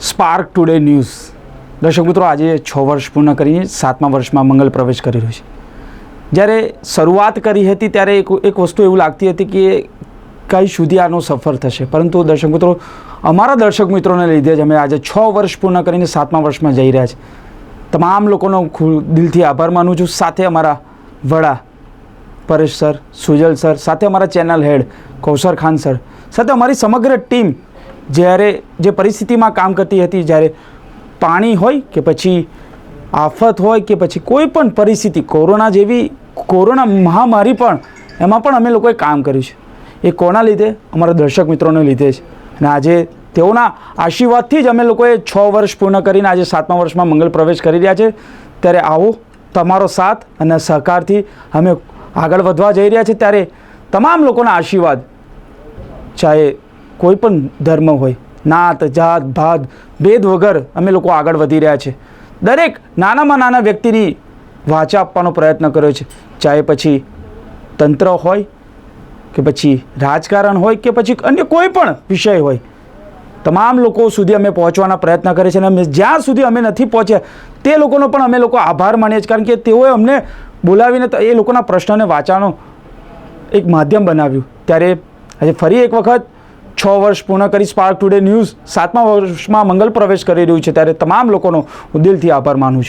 Spark today news દર્શક મિત્રો, આજે 6 વર્ષ પૂર્ણ કરીને 7મા વર્ષમાં મંગલ પ્રવેશ કરી રહ્યો છે. જ્યારે શરૂઆત કરી હતી ત્યારે એક વસ્તુ એવું લાગતી હતી કે કઈ સુધી આનો સફર થશે, પરંતુ દર્શક મિત્રો, અમારા દર્શક મિત્રોને લીધે જ અમે આજે 6 વર્ષ પૂર્ણ કરીને 7મા વર્ષમાં જઈ રહ્યા છીએ. તમામ લોકોનો દિલથી આભાર માનું છું. સાથે અમારા વડા પરેશ સર, સુજલ સર, સાથે અમારા ચેનલ હેડ કૌશર ખાન સર, સાથે અમારી સમગ્ર ટીમ જ્યારે જે પરિસ્થિતિમાં કામ કરતી હતી, જ્યારે પાણી હોય કે પછી આફત હોય કે પછી કોઈ પણ પરિસ્થિતિ, કોરોના મહામારી પણ, એમાં પણ અમે લોકોએ કામ કર્યું છે. એ કોના લીધે? અમારા દર્શક મિત્રોને લીધે જ. અને આજે તેઓના આશીર્વાદથી જ અમે લોકોએ 6 વર્ષ પૂર્ણ કરીને આજે 7મા વર્ષમાં મંગલ પ્રવેશ કરી રહ્યા છે. ત્યારે આવો તમારો સાથ અને સહકારથી અમે આગળ વધવા જઈ રહ્યા છીએ. ત્યારે તમામ લોકોના આશીર્વાદ, ચાહે કોઈ પણ ધર્મ હોય, નાત જાત ભાત ભેદ વગર અમે લોકો આગળ વધી રહ્યા છે. દરેક નાનામાં નાના વ્યક્તિની વાચા આપવાનો પ્રયત્ન કર્યો છે. ચાહે પછી તંત્ર હોય કે પછી રાજકારણ હોય કે પછી અન્ય કોઈ પણ વિષય હોય, તમામ લોકો સુધી અમે પહોંચવાના પ્રયત્ન કરે છે. અને અમે જ્યાં સુધી અમે નથી પહોંચ્યા તે લોકોનો પણ અમે લોકો આભાર માનીએ છીએ, કારણ કે તેઓએ અમને બોલાવીને એ લોકોના પ્રશ્નોને વાંચવાનો એક માધ્યમ બનાવ્યું. ત્યારે આજે ફરી એક વખત 6 વર્ષ પૂર્ણ કરી સ્પાર્ક ટુડે ન્યૂઝ 7મા વર્ષમાં મંગલ પ્રવેશ કરી રહ્યું છે. ત્યારે તમામ લોકોનો હું દિલથી આભાર માનું છું.